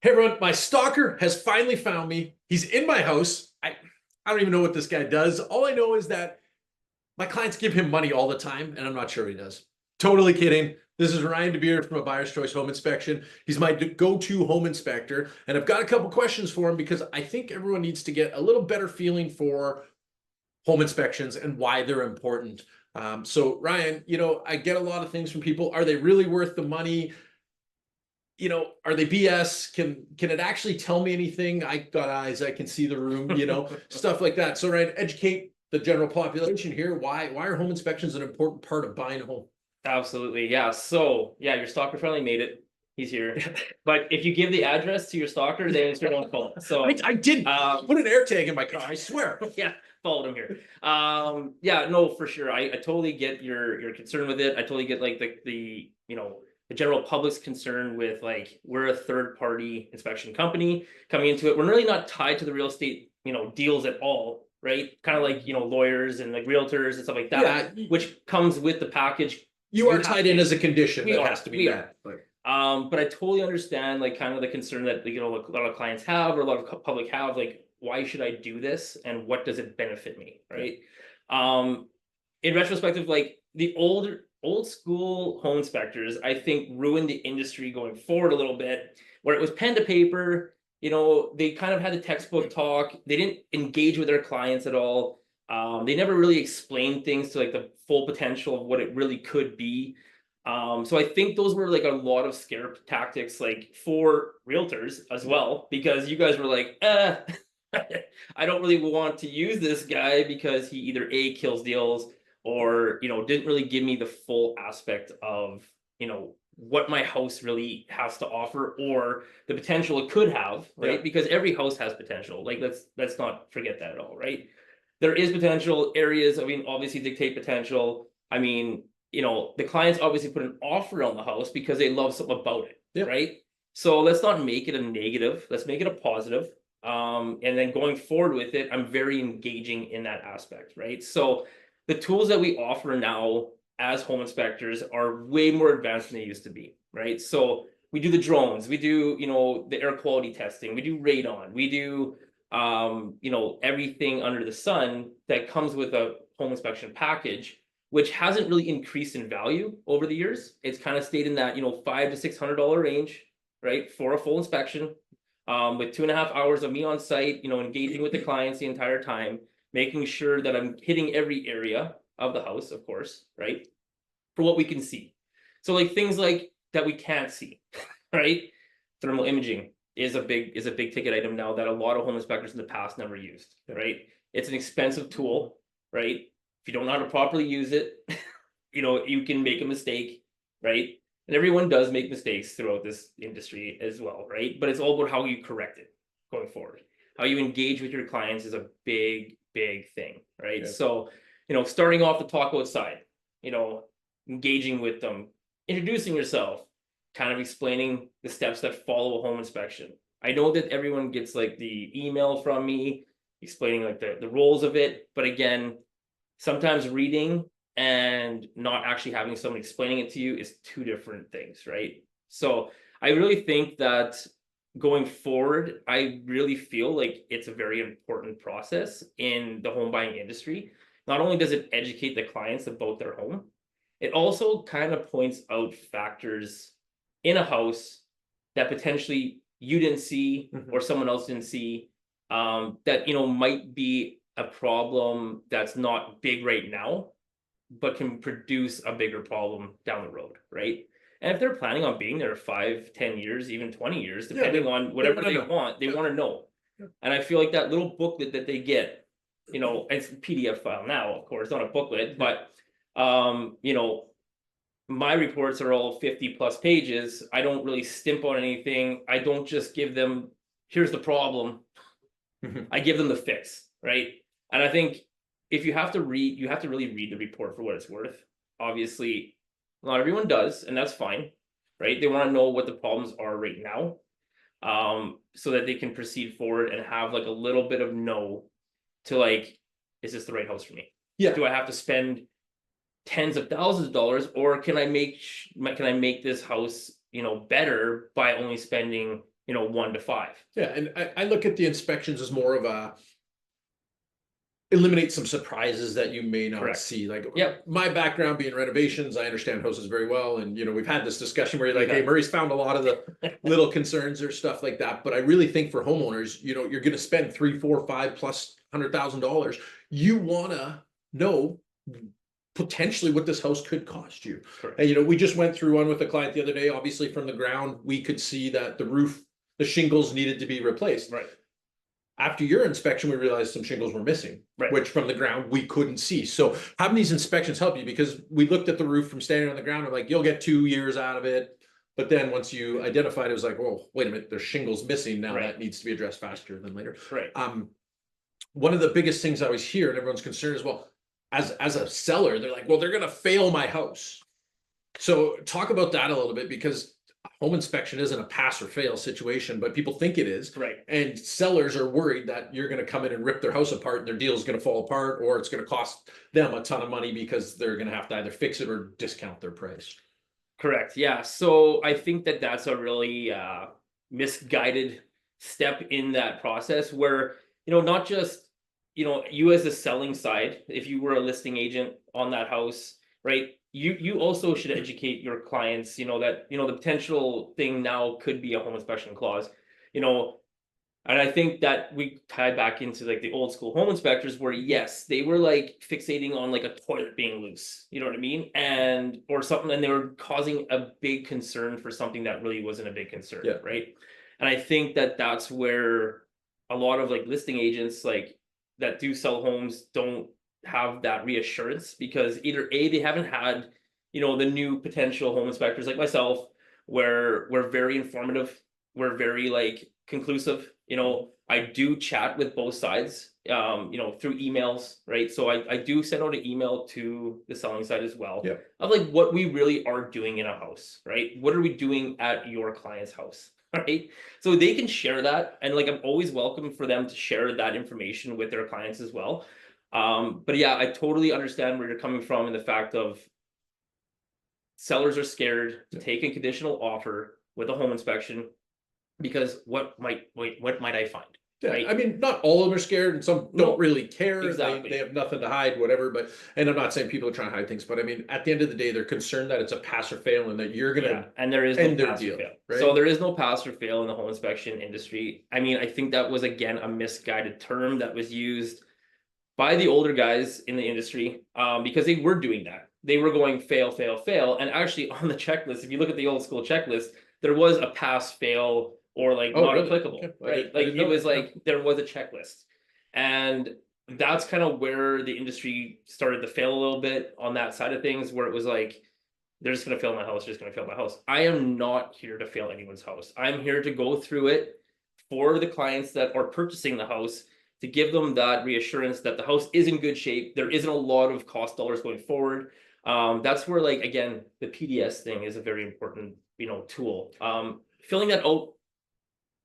Hey everyone, my stalker has finally found me. He's in my house. I don't even know what this guy does. All I know is that my clients give him money all the time, and I'm not sure he does. Totally kidding. This is Ryan Debeers from a Buyer's Choice Home Inspection. He's my go-to home inspector, and I've got a couple questions for him because I think everyone needs to get a little better feeling for home inspections and why they're important. So Ryan, I get a lot of things from people. Are they really worth the money? Are they BS? Can it actually tell me anything? I got eyes, I can see the room, stuff like that. So, right, educate the general population here. Why are home inspections an important part of buying a home? Absolutely. Yeah. So yeah, your stalker finally made it. He's here. But if you give the address to your stalker, they will start on call. So I did put an air tag in my car, I swear. yeah, followed him here. Yeah, no, for sure. I totally get your concern with it. I totally get like the general public's concern with like we're a third party inspection company coming into it. We're really not tied to the real estate, deals at all, right? Kind of like lawyers and like realtors and stuff like that, Yeah, which comes with the package. you are tied in as a condition that has to be met. But I totally understand like kind of the concern that a lot of clients have or a lot of public have, like, why should I do this and what does it benefit me, right? In retrospective, like the old school home inspectors, I think ruined the industry going forward a little bit, where it was pen to paper. They kind of had the textbook talk. They didn't engage with their clients at all. They never really explained things to like the full potential of what it really could be. So I think those were like a lot of scare tactics, like for realtors as well, because you guys were like, I don't really want to use this guy because he either A, kills deals, or didn't really give me the full aspect of what my house really has to offer or the potential it could have, right? Yeah. Because every house has potential. Like let's not forget that at all, right? There is potential areas. I mean, obviously dictate potential. I mean, the clients obviously put an offer on the house because they love something about it, Yeah. right? So let's not make it a negative. Let's make it a positive. And then going forward with it, I'm very engaging in that aspect, right? So the tools that we offer now as home inspectors are way more advanced than they used to be, right? So we do the drones, we do, the air quality testing, we do radon, we do everything under the sun that comes with a home inspection package, which hasn't really increased in value over the years. It's kind of stayed in that $500 to $600 range, right, for a full inspection, with 2.5 hours of me on site, engaging with the clients the entire time, making sure that I'm hitting every area of the house, of course, right, for what we can see. So like things like that we can't see, right? Thermal imaging is a big ticket item now that a lot of home inspectors in the past never used, right? It's an expensive tool, right? If you don't know how to properly use it, you can make a mistake, right? And everyone does make mistakes throughout this industry as well, right? But it's all about how you correct it going forward. How you engage with your clients is a big, big thing, right? Yeah. So, starting off the talk outside, engaging with them, introducing yourself, kind of explaining the steps that follow a home inspection. I know that everyone gets like the email from me explaining like the roles of it, but again, sometimes reading and not actually having someone explaining it to you is two different things, right? So I really think that going forward, I really feel like it's a very important process in the home buying industry. Not only does it educate the clients about their home, it also kind of points out factors in a house that potentially you didn't see or someone else didn't see, that might be a problem that's not big right now, but can produce a bigger problem down the road, right? And if they're planning on being there 5, 10 years, even 20 years, depending on whatever they want to know. Yeah. And I feel like that little booklet that they get, it's a PDF file now, of course, not a booklet, but my reports are all 50 plus pages. I don't really stimp on anything. I don't just give them, here's the problem. I give them the fix, right? And I think if you have to read, you have to really read the report for what it's worth. Obviously, not everyone does, and that's fine, right? They want to know what the problems are right now, so that they can proceed forward and have like a little bit of know to like, is this the right house for me? Yeah. Do I have to spend tens of thousands of dollars, or can I make this house better by only spending 1 to 5. Yeah, and I look at the inspections as more of a eliminate some surprises that you may not Correct. see. Like, Yep. my background being renovations, I understand houses very well, and we've had this discussion where you're like, Yeah. hey, Murray's found a lot of the little concerns or stuff like that. But I really think for homeowners, you're going to spend 3, 4, 5 plus $100,000. You want to know potentially what this house could cost you. Correct. And we just went through one with a client the other day. Obviously, from the ground, we could see that the roof, the shingles needed to be replaced. Right. After your inspection, we realized some shingles were missing, Right. which from the ground we couldn't see. So having these inspections help you, because we looked at the roof from standing on the ground and like, you'll get 2 years out of it. But then once you identified, it was like, well, wait a minute, there's shingles missing now. Right. That needs to be addressed faster than later. Right. One of the biggest things I always hear, and everyone's concerned as well, as a seller, they're like, well, they're gonna fail my house. So talk about that a little bit, because home inspection isn't a pass or fail situation, but people think it is. Right. And sellers are worried that you're going to come in and rip their house apart and their deal is going to fall apart, or it's going to cost them a ton of money because they're going to have to either fix it or discount their price. Correct. Yeah. So I think that that's a really misguided step in that process where, not just, you as the selling side, if you were a listing agent on that house, right? You also should educate your clients, that, the potential thing now could be a home inspection clause, and I think that we tie back into like the old school home inspectors where yes, they were like fixating on like a toilet being loose, you know what I mean? And or something, and they were causing a big concern for something that really wasn't a big concern, Yeah. right? And I think that that's where a lot of like listing agents like that do sell homes don't have that reassurance, because either A, they haven't had, the new potential home inspectors like myself, where we're very informative, we're very like conclusive. I do chat with both sides, through emails, right? So I do send out an email to the selling side as well, Yeah. of like what we really are doing in a house, right? What are we doing at your client's house, right? So they can share that, and like I'm always welcome for them to share that information with their clients as well. But yeah, I totally understand where you're coming from in the fact of sellers are scared to take a conditional offer with a home inspection because what might I find? Yeah, Right? I mean, not all of them are scared, and some No, don't really care. exactly. They have nothing to hide, whatever. But, and I'm not saying people are trying to hide things, but I mean, at the end of the day, they're concerned that it's a pass or fail, and that you're Yeah, gonna and there is no end their pass or deal, fail. right? So there is no pass or fail in the home inspection industry. I mean, I think that was again a misguided term that was used by the older guys in the industry, because they were doing that. They were going fail, fail, fail, and actually on the checklist, if you look at the old school checklist, there was a pass, fail, or like Oh, not really? applicable, Okay. I right? didn't Like know it was that, yeah. like there was a checklist, and that's kind of where the industry started to fail a little bit on that side of things, where it was like they're just going to fail my house, just going to fail my house. I am not here to fail anyone's house. I'm here to go through it for the clients that are purchasing the house, to give them that reassurance that the house is in good shape. There isn't a lot of cost dollars going forward. That's where, like, again, the PDS thing is a very important, tool. Filling that out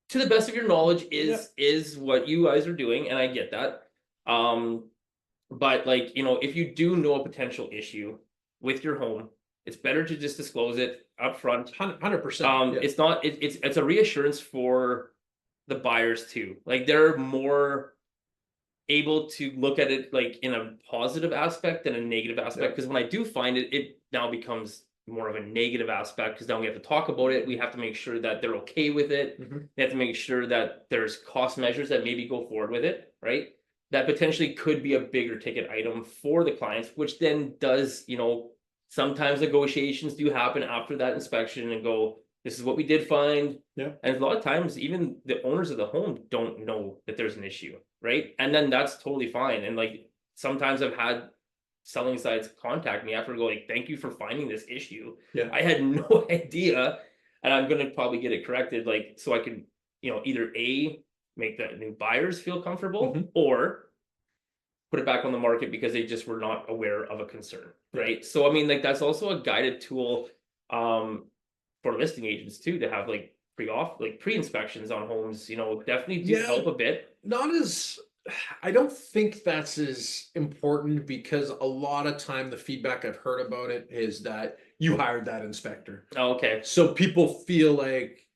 to the best of your knowledge is what you guys are doing, and I get that. But like, if you do know a potential issue with your home, it's better to just disclose it up front. 100%. It's not. It's a reassurance for the buyers too. Like they're more able to look at it like in a positive aspect than a negative aspect. Because when I do find it, it now becomes more of a negative aspect, because now we have to talk about it. We have to make sure that they're okay with it. They have to make sure that there's cost measures that maybe go forward with it, right? That potentially could be a bigger ticket item for the clients, which then does, sometimes negotiations do happen after that inspection and go, this is what we did find. Yeah. And a lot of times, even the owners of the home don't know that there's an issue, right? And then that's totally fine. And like sometimes I've had selling sites contact me after, go like, thank you for finding this issue. Yeah. I had no idea, and I'm gonna probably get it corrected, like so I can, either A, make the new buyers feel comfortable, or put it back on the market because they just were not aware of a concern, right? So I mean, like that's also a guided tool for listing agents too, to have like pre-inspections on homes, definitely do help a bit. Not as, I don't think that's as important, because a lot of time the feedback I've heard about it is that you hired that inspector. Oh, okay. So people feel like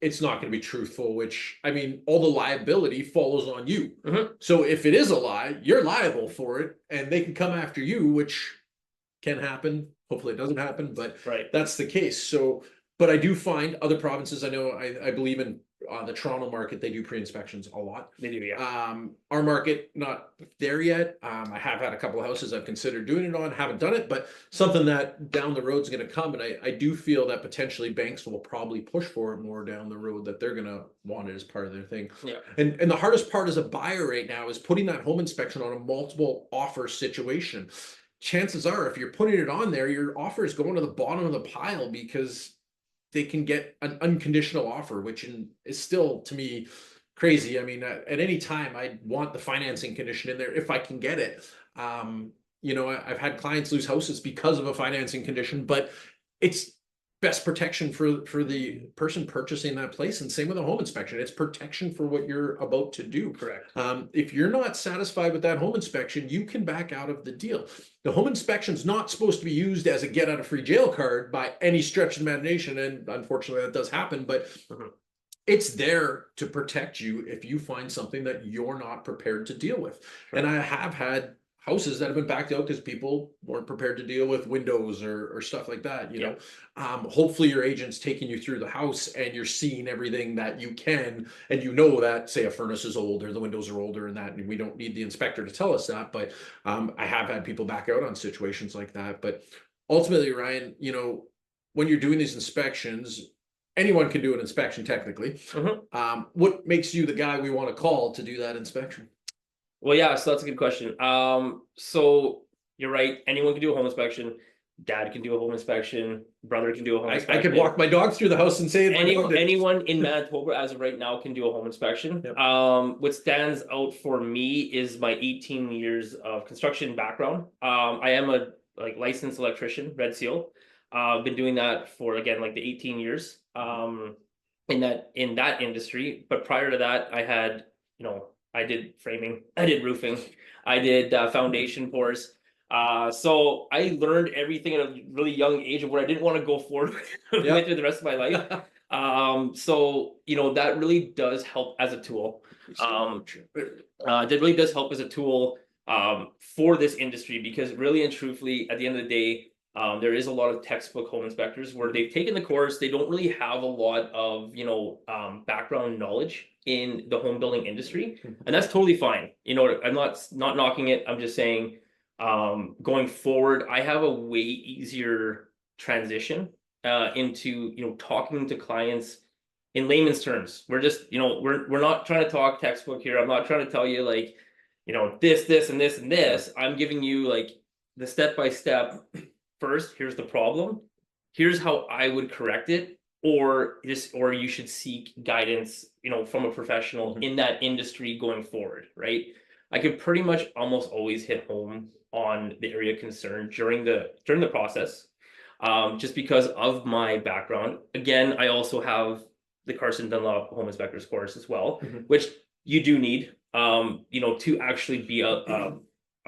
it's not going to be truthful, which I mean, all the liability falls on you. Mhm. So if it is a lie, you're liable for it and they can come after you, which can happen. Hopefully it doesn't happen, but Right. that's the case. So, but I do find other provinces, I know I believe in the Toronto market, they do pre-inspections a lot. They do, yeah. Our market, not there yet. I have had a couple of houses I've considered doing it on, haven't done it, but something that down the road is going to come. And I do feel that potentially banks will probably push for it more down the road, that they're going to want it as part of their thing. Yeah. And the hardest part as a buyer right now is putting that home inspection on a multiple offer situation. Chances are, if you're putting it on there, your offer is going to the bottom of the pile because they can get an unconditional offer, which is still to me crazy. I mean, at any time, I want the financing condition in there if I can get it. You know, I've had clients lose houses because of a financing condition, but it's best protection for the person purchasing that place. And same with a home inspection, it's protection for what you're about to do. Correct. If you're not satisfied with that home inspection, you can back out of the deal. The home inspection is not supposed to be used as a get out of free jail card by any stretch of imagination, and unfortunately that does happen, but it's there to protect you if you find something that you're not prepared to deal with. And I have had houses that have been backed out because people weren't prepared to deal with windows or stuff like that, you know. Hopefully your agent's taking you through the house and you're seeing everything that you can, and you know that, say, a furnace is old or the windows are older and that, and we don't need the inspector to tell us that. But I have had people back out on situations like that. But ultimately, Ryan, you know, when you're doing these inspections, anyone can do an inspection technically. What makes you the guy we want to call to do that inspection? Well, yeah, so that's a good question. So you're right. Anyone can do a home inspection. Dad can do a home inspection. Brother can do a home I inspection. could walk my dog through the house and say anyone in Manitoba as of right now can do a home inspection. Yep. What stands out for me is my 18 years of construction background. I am a licensed electrician, Red Seal. I've been doing that for, again, like the 18 years in that industry. But prior to that, I had, you know, I did framing, I did roofing, I did foundation pours. So I learned everything at a really young age of what I didn't want to go forward with Yep. for the rest of my life. So, you know, that really does help as a tool. That really does help as a tool for this industry, because really and truthfully, at the end of the day, there is a lot of textbook home inspectors where they've taken the course, they don't really have a lot of, you know, background knowledge in the home building industry, and that's totally fine. You know, I'm not knocking it. I'm just saying, going forward, I have a way easier transition into, you know, talking to clients in layman's terms. We're just, you know, we're not trying to talk textbook here. I'm not trying to tell you like, you know, this and this and this. I'm giving you like the step by step. First, here's the problem. Here's how I would correct it, or you should seek guidance, you know, from a professional in that industry going forward, right? I could pretty much almost always hit home on the area of concern during the process, just because of my background. Again, I also have the Carson Dunlop Home Inspectors course as well, which you do need, you know, to actually be a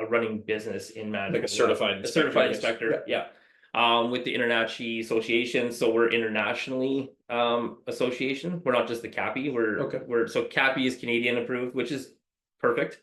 running business in Manitoba. Like a certified inspector, yeah. With the International Association, so we're internationally association. We're not just the CAPI. So CAPI is Canadian approved, which is perfect.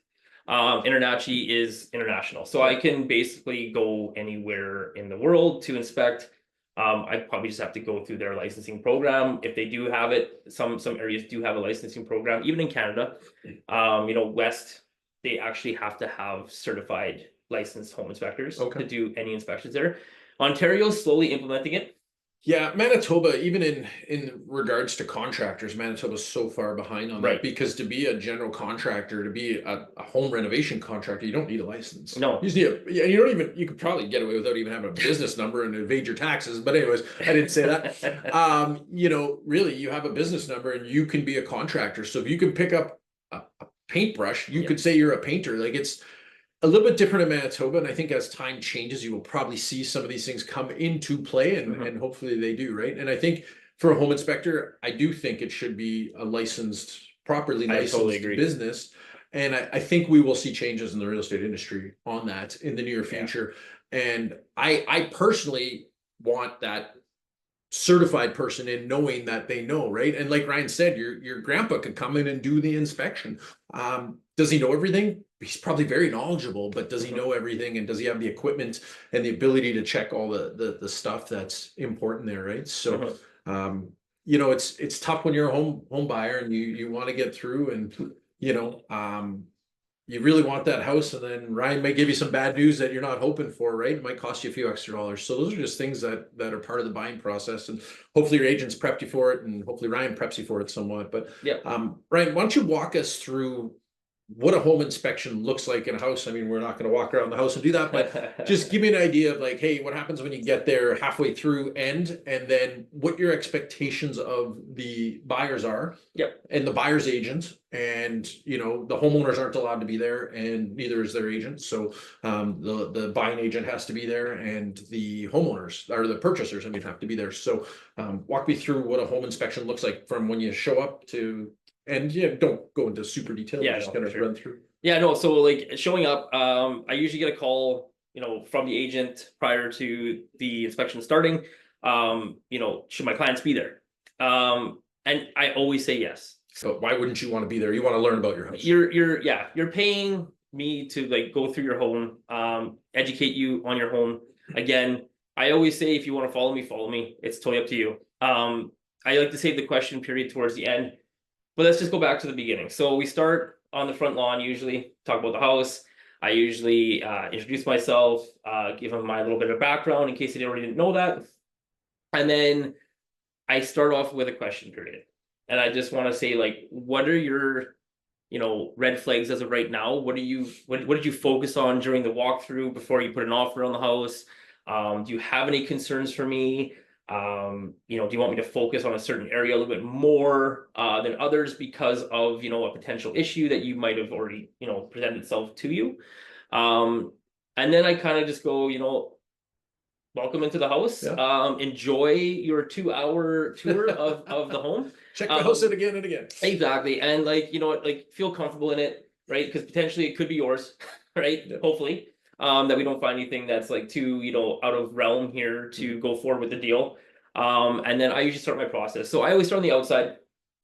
International is international, so I can basically go anywhere in the world to inspect. I probably just have to go through their licensing program if they do have it. Some areas do have a licensing program, even in Canada. You know, West, they actually have to have certified licensed home inspectors to do any inspections there. Ontario's slowly implementing it. Yeah, Manitoba, even in regards to contractors, Manitoba's so far behind on that, because to be a general contractor, to be a home renovation contractor, you don't need a license. No, you just need you don't even, you could probably get away without even having a business number and evade your taxes. But anyways, I didn't say that. You know, really, you have a business number and you can be a contractor. So if you can pick up a paintbrush, you could say you're a painter. Like, it's a little bit different in Manitoba, and I think as time changes, you will probably see some of these things come into play, and hopefully they do, right? And I think for a home inspector, I do think it should be a licensed, properly licensed business. And I think we will see changes in the real estate industry on that in the near future. And I personally want that certified person in, knowing that they know, right? And like Ryan said, your grandpa could come in and do the inspection. Does he know everything? He's probably very knowledgeable, but does he know everything? And does he have the equipment and the ability to check all the stuff that's important there, right? So, you know, it's tough when you're a home buyer and you want to get through, and you know, you really want that house, and then Ryan may give you some bad news that you're not hoping for, right? It might cost you a few extra dollars. So those are just things that are part of the buying process, and hopefully your agents prepped you for it, and hopefully Ryan preps you for it somewhat. But Yeah. Ryan, why don't you walk us through what a home inspection looks like in a house? I mean, we're not going to walk around the house and do that, but just give me an idea of like, hey, what happens when you get there halfway through and then what your expectations of the buyers are. Yep. And the buyer's agent, and you know, the homeowners aren't allowed to be there, and neither is their agent. So the buying agent has to be there, and the homeowners or the purchasers, I mean, have to be there. So walk me through what a home inspection looks like from when you show up to. And yeah, don't go into super detail. Yeah, just no, kind of sure. run through. Yeah, no. So like showing up, I usually get a call, you know, from the agent prior to the inspection starting. You know, should my clients be there? And I always say yes. So why wouldn't you want to be there? You want to learn about your house. You're paying me to like go through your home, educate you on your home. Again, I always say if you want to follow me. It's totally up to you. I like to save the question period towards the end. But let's just go back to the beginning. So we start on the front lawn, usually talk about the house. I usually introduce myself, give them my little bit of background in case they already didn't know that. And then I start off with a question period. And I just want to say, like, what are your, you know, red flags as of right now? What did you focus on during the walkthrough before you put an offer on the house? Do you have any concerns for me? You know, do you want me to focus on a certain area a little bit more than others because of, you know, a potential issue that you might have already, you know, presented itself to you? And then I kind of just go, you know, welcome into the house. Yeah. Enjoy your 2-hour tour of the home. Check the house in again and again. Exactly. And like, you know, like feel comfortable in it, right? Because potentially it could be yours, right? Yeah. Hopefully. That we don't find anything that's like too, you know, out of realm here to go forward with the deal. And then I usually start my process. So I always start on the outside.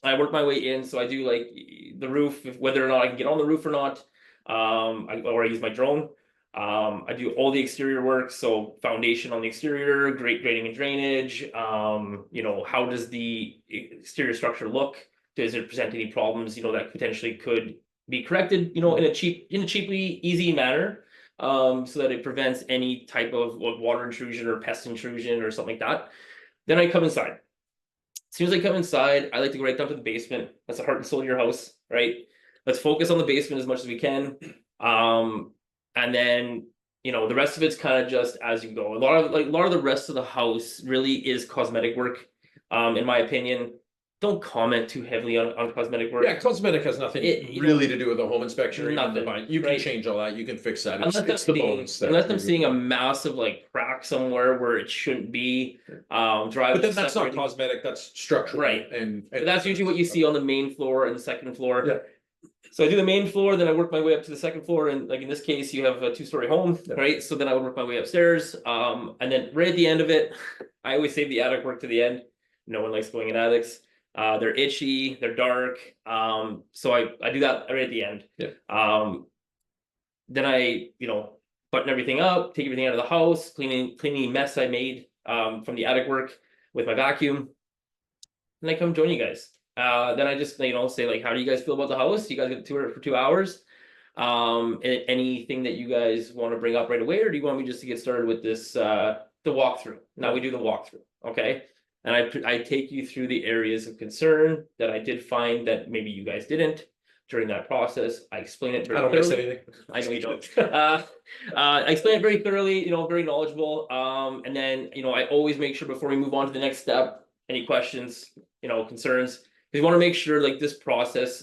I work my way in. So I do like the roof, whether or not I can get on the roof or not. Or I use my drone. I do all the exterior work. So foundation on the exterior, grading and drainage. You know, how does the exterior structure look? Does it present any problems, you know, that potentially could be corrected, you know, in a cheaply easy manner? So that it prevents any type of water intrusion or pest intrusion or something like that. Then I come inside. As soon as I come inside, I like to go right down to the basement. That's the heart and soul of your house, right? Let's focus on the basement as much as we can. And then, you know, the rest of it's kind of just as you go. A lot of the rest of the house really is cosmetic work, in my opinion. Don't comment too heavily on cosmetic work. Yeah, cosmetic has nothing really to do with the home inspection or even the Nothing, buying. You can right? change all that. You can fix that. Unless It's the bonus. unless I'm seeing a massive like crack somewhere where it shouldn't be. But then that's not cosmetic. That's structural. Right. And But that's usually what you see on the main floor and the second floor. Yeah. So I do the main floor, then I work my way up to the second floor, and like in this case, you have a 2-story home, Yeah. right? So then I would work my way upstairs, and then right at the end of it, I always save the attic work to the end. No one likes going in attics. They're itchy, they're dark. So I do that right at the end. Yeah. Then I, you know, button everything up, take everything out of the house, cleaning the mess I made from the attic work with my vacuum. And I come join you guys. Then I just, you know, say like, how do you guys feel about the house? You guys get to tour it for 2 hours. Anything that you guys want to bring up right away, or do you want me just to get started with this the walkthrough? Now we do the walkthrough, okay? And I take you through the areas of concern that I did find that maybe you guys didn't during that process. I explain it very I don't thoroughly. miss anything. I know you don't. I explain it very thoroughly, you know, very knowledgeable. And then, you know, I always make sure before we move on to the next step, any questions, you know, concerns, because we want to make sure like this process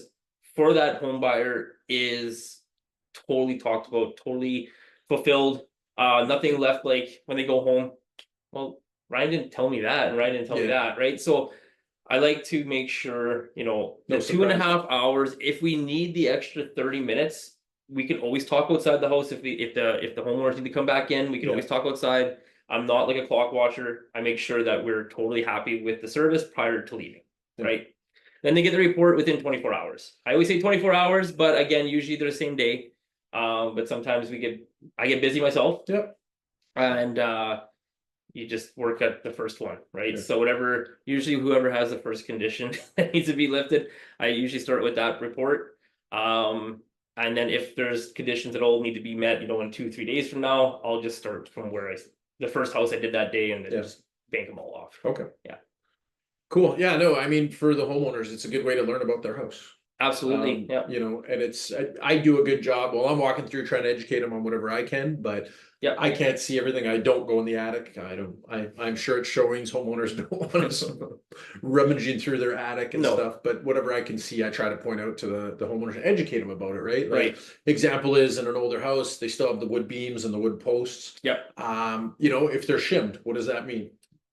for that home buyer is totally talked about, totally fulfilled. Nothing left like when they go home. Well, Ryan didn't tell me that, and Ryan didn't tell me that, right? So I like to make sure, you know, the 2.5 hours, if we need the extra 30 minutes, we can always talk outside the house. If the homeowners need to come back in, we can always talk outside. I'm not like a clock watcher. I make sure that we're totally happy with the service prior to leaving, Yeah. right? Then they get the report within 24 hours. I always say 24 hours, but again, usually they're the same day. But sometimes I get busy myself. Yep. And you just work at the first one, right? Yeah. So usually whoever has the first condition that needs to be lifted, I usually start with that report. And then if there's conditions that all need to be met, in 2-3 days from now, I'll just start from the first house I did that day, and then just bank them all off. Okay. Yeah. Cool. Yeah, no, I mean, for the homeowners, it's a good way to learn about their house. Absolutely. Yeah. And I do a good job while I'm walking through trying to educate them on whatever I can, but Yeah. I can't see everything. I don't go in the attic. I'm sure at showings, homeowners don't want us rummaging through their attic and stuff, but whatever I can see, I try to point out to the homeowners and educate them about it, right? Right. Example is in an older house, they still have the wood beams and the wood posts. Yep. If they're shimmed, what does that mean?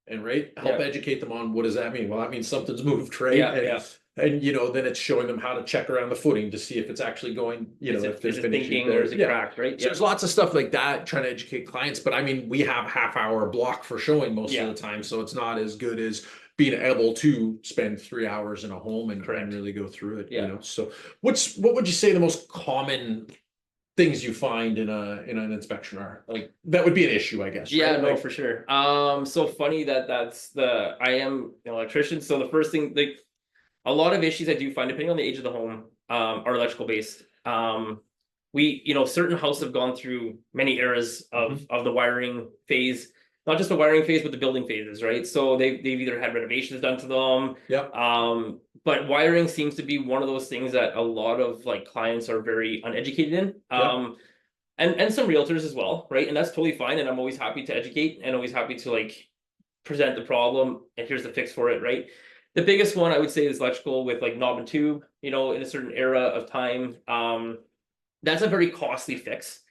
And help educate them on what does that mean? Well, that means something's moved, right? And then it's showing them how to check around the footing to see if it's actually going, if there's been issues there. Or is it cracked, right? So there's lots of stuff like that, trying to educate clients. But I mean, we have half-hour block for showing most of the time, so it's not as good as being able to spend 3 hours in a home and really go through it. So what would you say the most common things you find in an inspection are? Like, that would be an issue, I guess. Yeah, right? no, for sure. So funny I am an electrician, so the first thing, like, a lot of issues I do find, depending on the age of the home, are electrical based. Certain houses have gone through many eras of the wiring phase, not just the wiring phase, but the building phases, right? So they've either had renovations done to them. But wiring seems to be one of those things that a lot of clients are very uneducated in. And some realtors as well, right? And that's totally fine. And I'm always happy to educate and always happy to present the problem and here's the fix for it, right? The biggest one I would say is electrical with knob and tube, in a certain era of time. That's a very costly fix.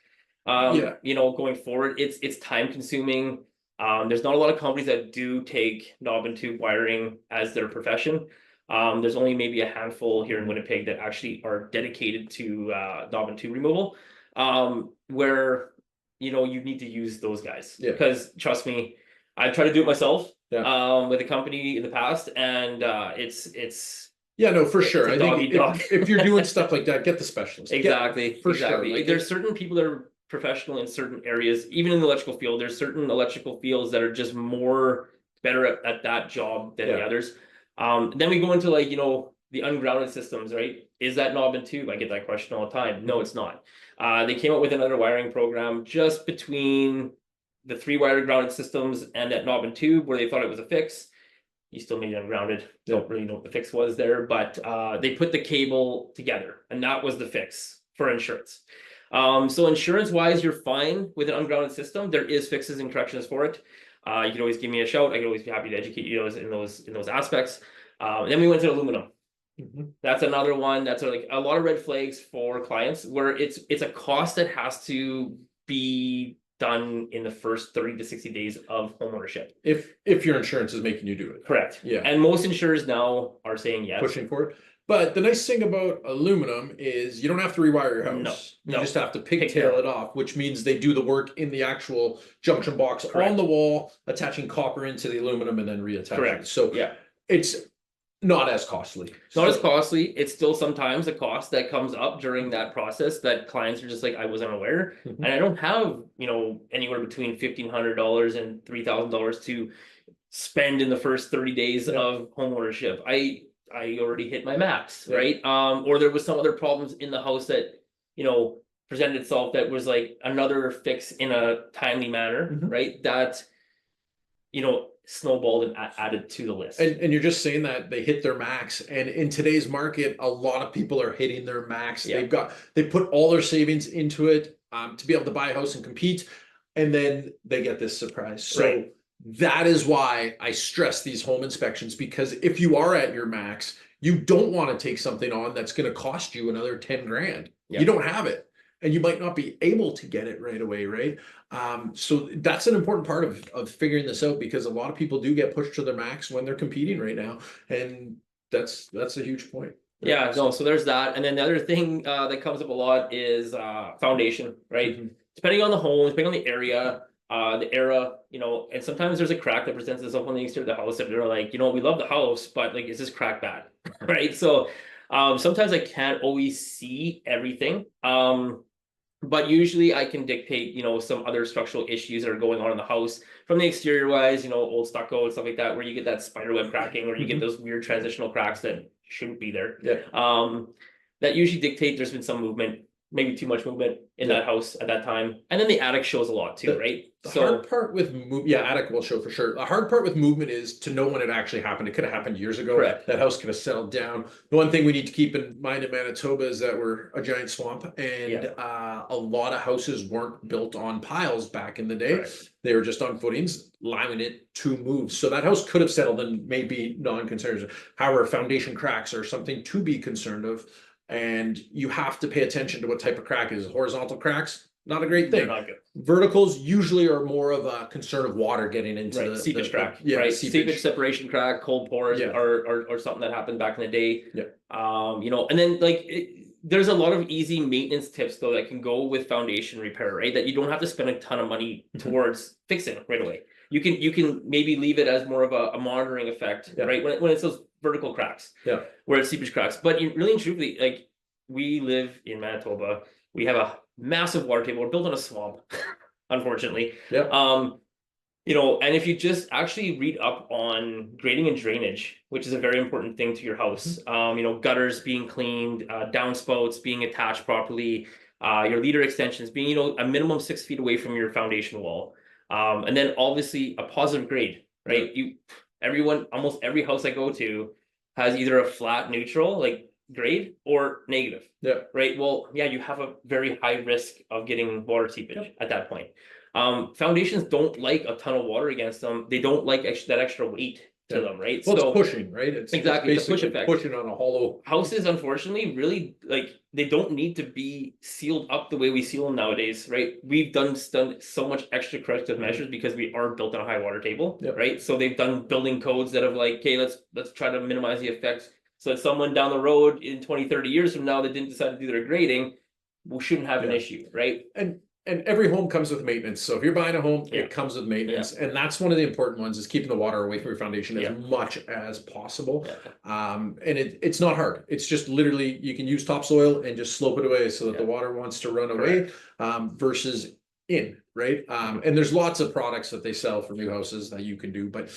Going forward, it's time consuming. There's not a lot of companies that do take knob and tube wiring as their profession. There's only maybe a handful here in Winnipeg that actually are dedicated to knob and tube removal, where you need to use those guys, because trust me, I try to do it myself with a company in the past, and it's no, for sure. I think if you're doing stuff like that, get the specialist. Exactly. For sure. There's certain people that are professional in certain areas, even in the electrical field. There's certain electrical fields that are just better at that job than the others. Then we go into the ungrounded systems, right? Is that knob and tube? I get that question all the time. No, it's not. They came up with another wiring program just between the 3-wire grounded systems and that knob and tube, where they thought it was a fix. You still made it ungrounded. Don't really know what the fix was there, but they put the cable together, and that was the fix for insurance. So insurance wise, you're fine with an ungrounded system. There is fixes and corrections for it. You can always give me a shout. I can always be happy to educate you in those aspects. Then we went to aluminum. That's another one that's a lot of red flags for clients, where it's a cost that has to be done in the first 30 to 60 days of homeownership. If your insurance is making you do it. Correct. And most insurers now are saying yes. Pushing for it. But the nice thing about aluminum is you don't have to rewire your house. You just have to pigtail it off, which means they do the work in the actual junction box on the wall, attaching copper into the aluminum and then reattaching. So it's not as costly. Not as costly. It's still sometimes a cost that comes up during that process that clients are just like, I wasn't aware. And I don't have, anywhere between $1,500 and $3,000 to spend in the first 30 days of homeownership. I already hit my max, right? Or there was some other problems in the house that, presented itself that was another fix in a timely manner, right? That, snowballed and added to the list. And you're just saying that they hit their max, and in today's market a lot of people are hitting their max. They put all their savings into it to be able to buy a house and compete, and then they get this surprise. So that is why I stress these home inspections, because if you are at your max, you don't want to take something on that's going to cost you another 10 grand. You don't have it, and you might not be able to get it right away, right? So that's an important part of figuring this out, because a lot of people do get pushed to their max when they're competing right now, and that's a huge point. So there's that. And then the other thing that comes up a lot is foundation, right? Depending on the home, depending on the area, the era, and sometimes there's a crack that presents itself on the exterior of the house that they're like, we love the house, but like, is this crack bad? Right. So sometimes I can't always see everything. But usually I can dictate, some other structural issues that are going on in the house from the exterior wise, old stucco and stuff like that, where you get that spider web cracking, or you get those weird transitional cracks that shouldn't be there. Yeah. That usually dictate there's been some movement, maybe too much movement in that house at that time. And then the attic shows a lot too, right? The hard part with attic will show for sure. The hard part with movement is to know when it actually happened. It could have happened years ago. Correct. That house could have settled down. The one thing we need to keep in mind in Manitoba is that we're a giant swamp, and a lot of houses weren't built on piles back in the day. Correct. They were just on footings, allowing it to move. So that house could have settled and may be non-concerns. However, foundation cracks are something to be concerned of. And you have to pay attention to what type of crack it is. Horizontal cracks, not a great thing. Not good. Verticals usually are more of a concern of water getting into the seepage crack. Seepage. Seepage separation crack, cold pores, or something that happened back in the day. And then there's a lot of easy maintenance tips though that can go with foundation repair, right? That you don't have to spend a ton of money towards fixing right away. You can maybe leave it as more of a monitoring effect, right? When it's those vertical cracks, where it's seepage cracks. But really and truly, like, we live in Manitoba, we have a massive water table. We're built on a swamp, unfortunately. And if you just actually read up on grading and drainage, which is a very important thing to your house, gutters being cleaned, downspouts being attached properly, your leader extensions being, a minimum 6 feet away from your foundation wall. And then obviously a positive grade, right? Almost every house I go to has either a flat neutral, like, grade, or negative. Right. Well, you have a very high risk of getting water seepage at that point. Foundations don't like a ton of water against them. They don't like that extra weight to them, right? Well, it's pushing, right? It's exactly it's the push basically effect. pushing on a hollow. Houses, unfortunately, really, like, they don't need to be sealed up the way we seal them nowadays, right? We've done so much extra corrective measures because we are built on a high water table, right? So they've done building codes that have like, okay, let's try to minimize the effects. So that someone down the road in 20, 30 years from now that didn't decide to do their grading, we shouldn't have an issue, right? And every home comes with maintenance. So if you're buying a home, it comes with maintenance. And that's one of the important ones, is keeping the water away from your foundation as much as possible. And it's not hard. It's just literally, you can use topsoil and just slope it away so that the water wants to run away, versus in, right? And there's lots of products that they sell for new houses that you can do, but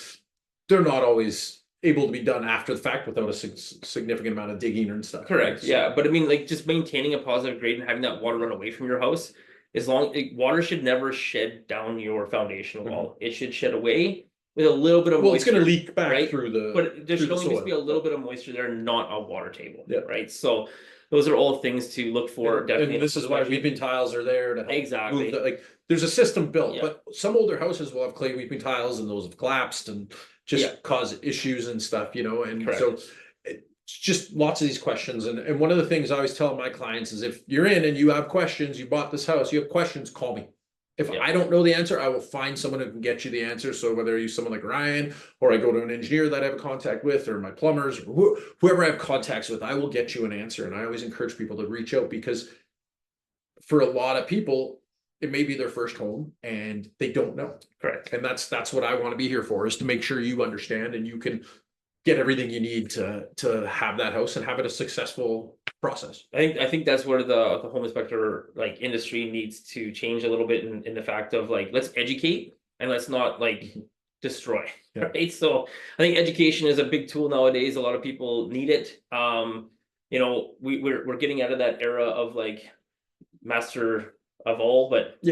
they're not always able to be done after the fact without a significant amount of digging and stuff. Correct. So, yeah. But I mean, like, just maintaining a positive grade and having that water run away from your house, water should never shed down your foundation wall. It should shed away with a little bit of moisture. It's going to leak back through the. But there should only just be a little bit of moisture there, not a water table. Right. So those are all things to look for. Definitely. And this is why weeping tiles are there to help move exactly. There's a system built, but some older houses will have clay weeping tiles, and those have collapsed and just cause issues and stuff, and so it's just lots of these questions. And one of the things I always tell my clients is, if you're in and you have questions, you bought this house, you have questions, call me. If I don't know the answer, I will find someone who can get you the answer. So whether I use someone like Ryan, or I go to an engineer that I have a contact with, or my plumbers, or whoever I have contacts with, I will get you an answer. And I always encourage people to reach out, because for a lot of people, it may be their first home and they don't know. Correct. And that's what I want to be here for, is to make sure you understand and you can get everything you need to have that house and have it a successful process. I think that's where the home inspector industry needs to change a little bit in the fact of, like, let's educate and let's not destroy. Right. So I think education is a big tool nowadays. A lot of people need it. We're getting out of that era of like master of all, but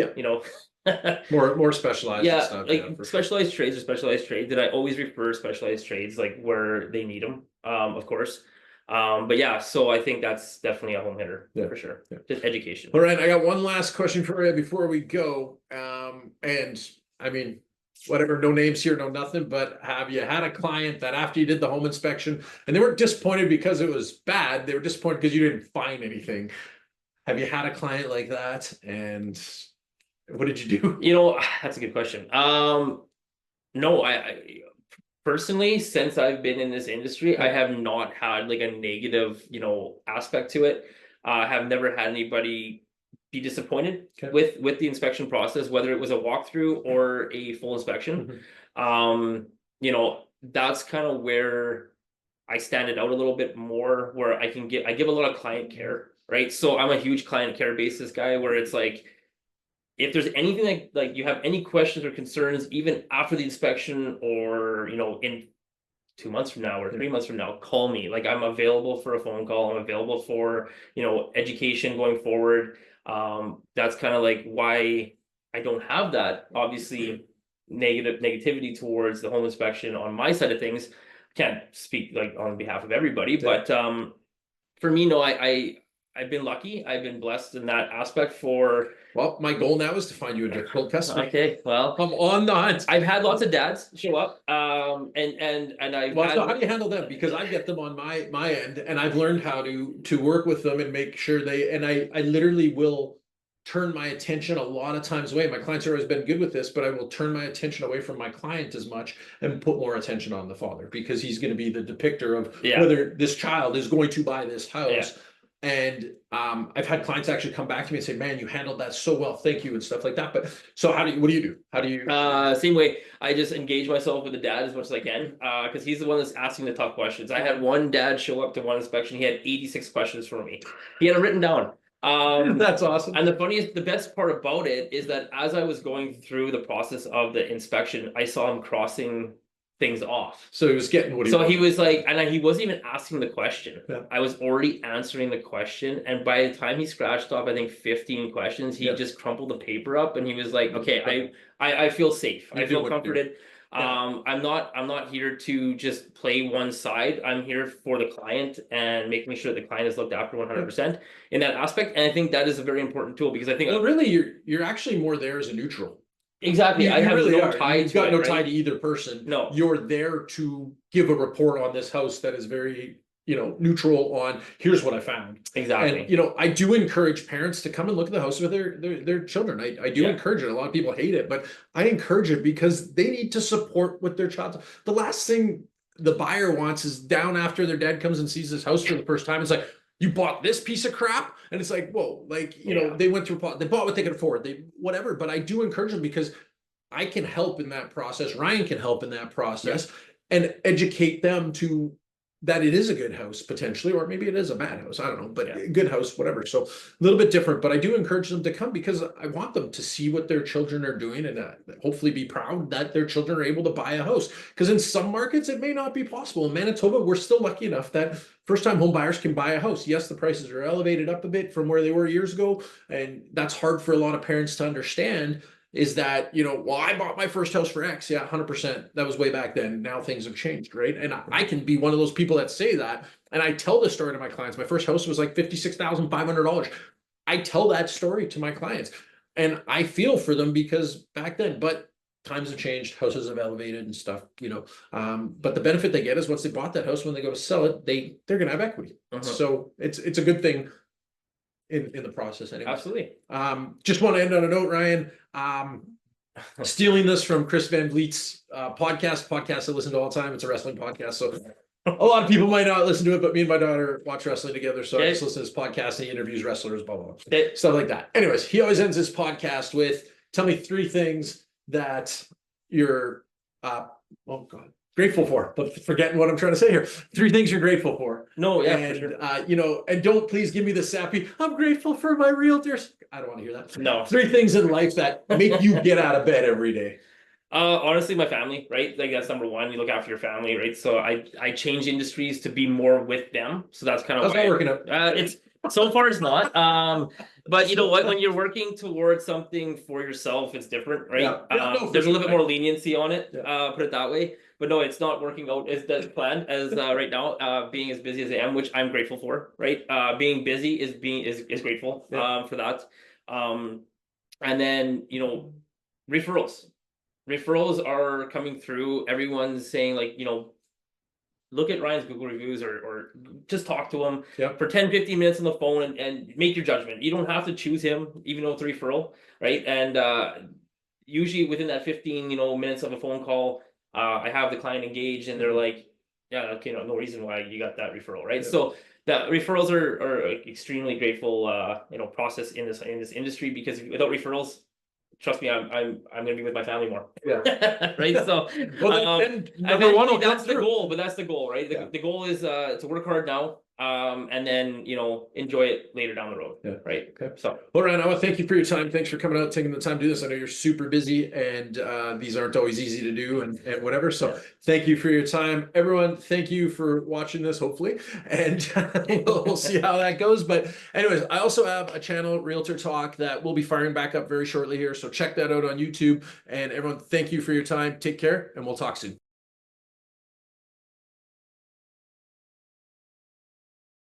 more specialized stuff. Specialized trades or specialized trades, that I always refer specialized trades like where they need them, of course. So I think that's definitely a home hitter for sure. Just education. All right, I got one last question for you before we go. And I mean, whatever, no names here, no nothing, but have you had a client that after you did the home inspection and they weren't disappointed because it was bad, they were disappointed because you didn't find anything? Have you had a client like that, and what did you do? That's a good question. No, I personally, since I've been in this industry, I have not had like a negative, aspect to it. I have never had anybody be disappointed Okay. with the inspection process, whether it was a walkthrough or a full inspection. You know, that's kind of where I stand it out a little bit more, where I give a lot of client care, right? So I'm a huge client care basis guy, where it's like, if there's anything like you have any questions or concerns, even after the inspection, or you know, in 2 months from now or 3 months from now, call me. Like, I'm available for a phone call. I'm available for, you know, education going forward. That's kind of like why I don't have that, obviously, negativity towards the home inspection on my side of things. Can't speak like on behalf of everybody, but for me, no, I've been lucky. I've been blessed in that aspect for. Well, my goal now is to find you a difficult customer. Okay, well, I'm on the hunt. I've had lots of dads show up, and I've Well, had. so how do you handle them? Because I get them on my end, and I've learned how to work with them and make sure I literally will turn my attention a lot of times away. My clients have always been good with this, but I will turn my attention away from my client as much and put more attention on the father, because he's going to be the depictor of whether this child is going to buy this house. Yeah. And I've had clients actually come back to me and say, "Man, you handled that so well, thank you," and stuff like that. But so what do you do? How do you? Same way. I just engage myself with the dad as much as I can, because he's the one that's asking the tough questions. I had one dad show up to one inspection. He had 86 questions for me. He had it written down. That's awesome. And the best part about it is that as I was going through the process of the inspection, I saw him crossing things off. So he was getting what he So wanted. he was like, and he wasn't even asking the question. Yeah. I was already answering the question. And by the time he scratched off, I think 15 questions, he just crumpled the paper up and he was like, okay, I feel safe. I feel comforted. I'm not here to just play one side. I'm here for the client and making sure the client is looked after 100% in that aspect. And I think that is a very important tool, because I think, well, really, you're actually more there as a neutral. exactly. I have really no tie. You've got to no it, tie right? to either person. No. You're there to give a report on this house that is very, neutral on here's what I found. Exactly. And I do encourage parents to come and look at the house with their children. I do encourage it. A lot of people hate it, but I encourage it because they need to support what their child. The last thing the buyer wants is down after their dad comes and sees this house for the first time. It's like, you bought this piece of crap, and it's like, whoa, like, they went through, they bought what they could afford, they whatever. But I do encourage them, because I can help in that process. Ryan can help in that process and educate them to that it is a good house potentially, or maybe it is a bad house. I don't know, but a good house, whatever. So a little bit different, but I do encourage them to come, because I want them to see what their children are doing, and hopefully be proud that their children are able to buy a house. Because in some markets, it may not be possible. In Manitoba, we're still lucky enough that first-time home buyers can buy a house. Yes, the prices are elevated up a bit from where they were years ago, and that's hard for a lot of parents to understand. Is that, well, I bought my first house for X. Yeah, 100%. That was way back then. Now things have changed, right? And I can be one of those people that say that. And I tell this story to my clients. My first house was like $56,500. I tell that story to my clients. And I feel for them, because back then, but times have changed, houses have elevated and stuff, but the benefit they get is once they bought that house, when they go to sell it, they're going to have equity. So it's a good thing in the process anyway. Absolutely. Just want to end on a note, Ryan. Stealing this from Chris Van Vliet's podcast I listen to all the time. It's a wrestling podcast, so a lot of people might not listen to it, but me and my daughter watch wrestling together, so I just listen to his podcast, and he interviews wrestlers, blah blah blah, stuff like that. Anyways, he always ends his podcast with, "Tell me 3 things that you're grateful for," but forgetting what I'm trying to say here. 3 things you're grateful for. No, yeah, and for sure. And don't please give me the sappy, "I'm grateful for my realtors." I don't want to hear that. No. 3 things in life that make you get out of bed every day. Honestly, my family, right? Like, that's number one. You look after your family, right? So I changed industries to be more with them. So that's kind of How's that working out? It's so far it's not. But you know what? When you're working towards something for yourself, it's different, right? There's a little bit more leniency on it. Put it that way. But no, it's not working out as planned as right now. Being as busy as I am, which I'm grateful for, right? Being busy is grateful for that. And then referrals. Referrals are coming through. Everyone's saying, like, look at Ryan's Google reviews, or just talk to him for 10-15 minutes on the phone and make your judgment. You don't have to choose him, even though it's a referral, right? And usually within that 15 minutes of a phone call, I have the client engaged, and they're like, yeah, okay, no reason why you got that referral, right? So that referrals are extremely grateful, process in this industry, because without referrals, trust me, I'm gonna be with my family more. Yeah. Right. So, Well, then number one will come that's the through. goal, but that's the goal, right? Yeah. The goal is to work hard now, and then enjoy it later down the road. Yeah. Right. Okay. So, Well, Ryan, I want to thank you for your time. Thanks for coming out, taking the time to do this. I know you're super busy, and these aren't always easy to do, and whatever. So, yeah. thank you for your time, everyone. Thank you for watching this, hopefully, and we'll see how that goes. But, anyways, I also have a channel, Realtor Talk, that will be firing back up very shortly here. So check that out on YouTube. And everyone, thank you for your time. Take care, and we'll talk soon.